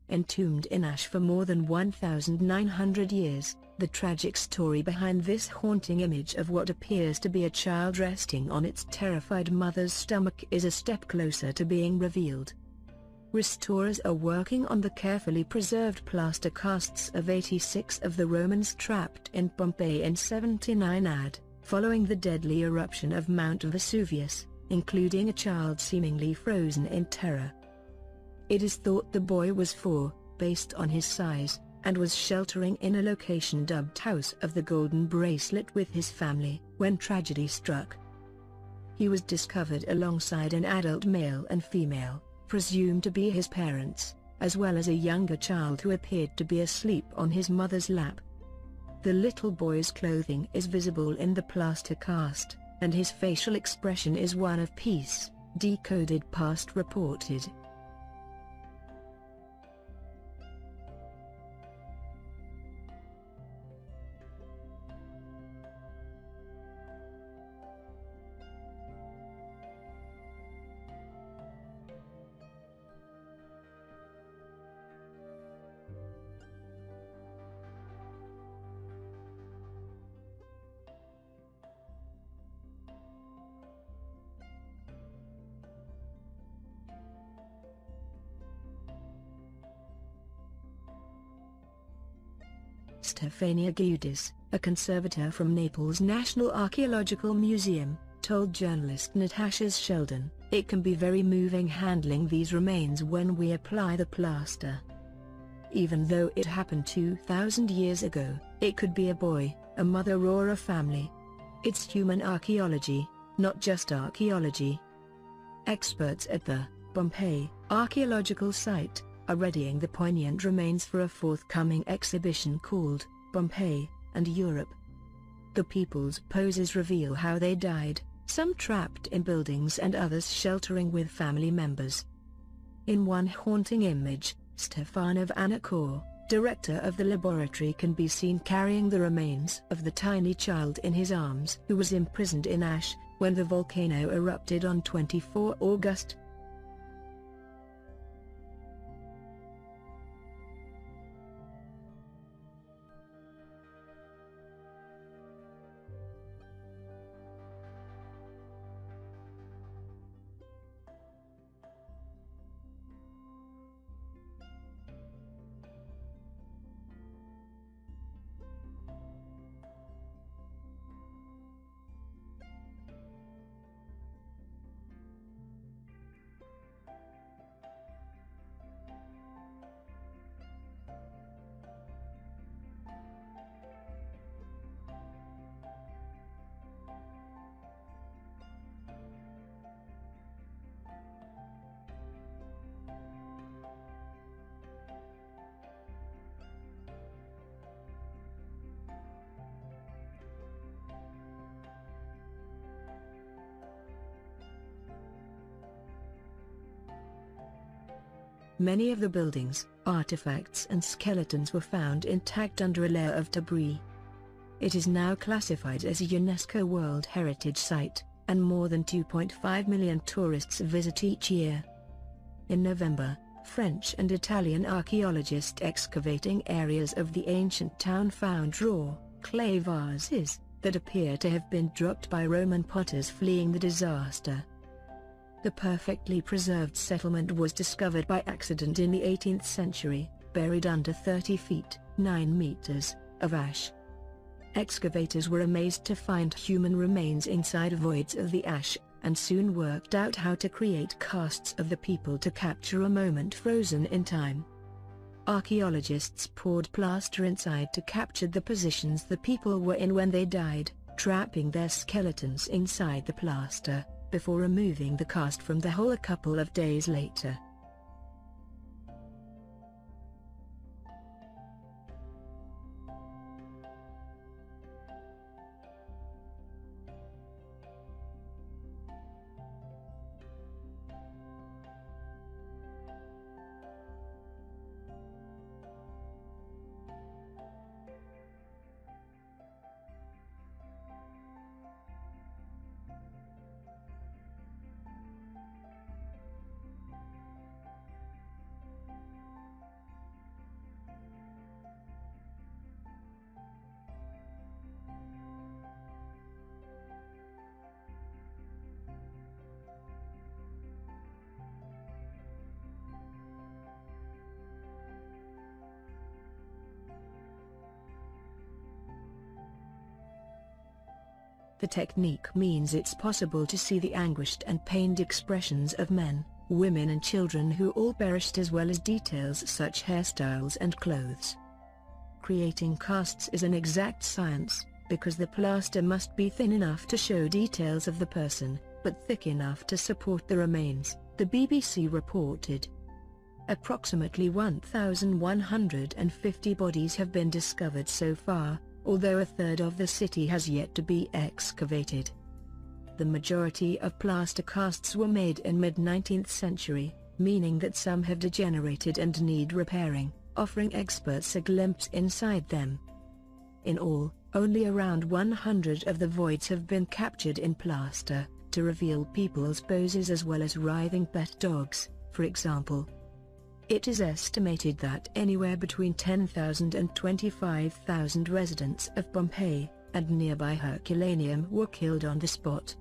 entombed in ash for more than 1,900 years. The tragic story behind this haunting image of what appears to be a child resting on its terrified mother's stomach is a step closer to being revealed. Restorers are working on the carefully preserved plaster casts of 86 of the Romans trapped in Pompei in 79 AD, following the deadly eruption of Mount Vesuvius, including a child seemingly frozen in terror. It is thought the boy was 4, based on his size, and was sheltering in a location dubbed House of the Golden Bracelet with his family, when tragedy struck. He was discovered alongside an adult male and female, presumed to be his parents, as well as a younger child who appeared to be asleep on his mother's lap. The little boy's clothing is visible in the plaster cast, and his facial expression is one of peace, decoded past reported. Stefania Giudis, a conservator from Naples National Archaeological Museum, told journalist Natasha Sheldon, "It can be very moving handling these remains when we apply the plaster. Even though it happened 2,000 years ago, it could be a boy, a mother or a family. It's human archaeology, not just archaeology." Experts at the Pompei archaeological site are readying the poignant remains for a forthcoming exhibition called Pompei and Europe. The people's poses reveal how they died, some trapped in buildings and others sheltering with family members. In one haunting image, Stefano Vanacore, director of the laboratory, can be seen carrying the remains of the tiny child in his arms who was imprisoned in ash when the volcano erupted on 24 August. Many of the buildings, artifacts and skeletons were found intact under a layer of debris. It is now classified as a UNESCO World Heritage Site, and more than 2.5 million tourists visit each year. In November, French and Italian archaeologists excavating areas of the ancient town found raw, clay vases that appear to have been dropped by Roman potters fleeing the disaster. The perfectly preserved settlement was discovered by accident in the 18th century, buried under 30 feet (9 meters) of ash. Excavators were amazed to find human remains inside voids of the ash, and soon worked out how to create casts of the people to capture a moment frozen in time. Archaeologists poured plaster inside to capture the positions the people were in when they died, trapping their skeletons inside the plaster, before removing the cast from the hole a couple of days later. The technique means it's possible to see the anguished and pained expressions of men, women and children who all perished, as well as details such hairstyles and clothes. Creating casts is an exact science, because the plaster must be thin enough to show details of the person, but thick enough to support the remains, the BBC reported. Approximately 1,150 bodies have been discovered so far, although a third of the city has yet to be excavated. The majority of plaster casts were made in mid-19th century, meaning that some have degenerated and need repairing, offering experts a glimpse inside them. In all, only around 100 of the voids have been captured in plaster, to reveal people's poses as well as writhing pet dogs, for example. It is estimated that anywhere between 10,000 and 25,000 residents of Pompei and nearby Herculaneum were killed on the spot.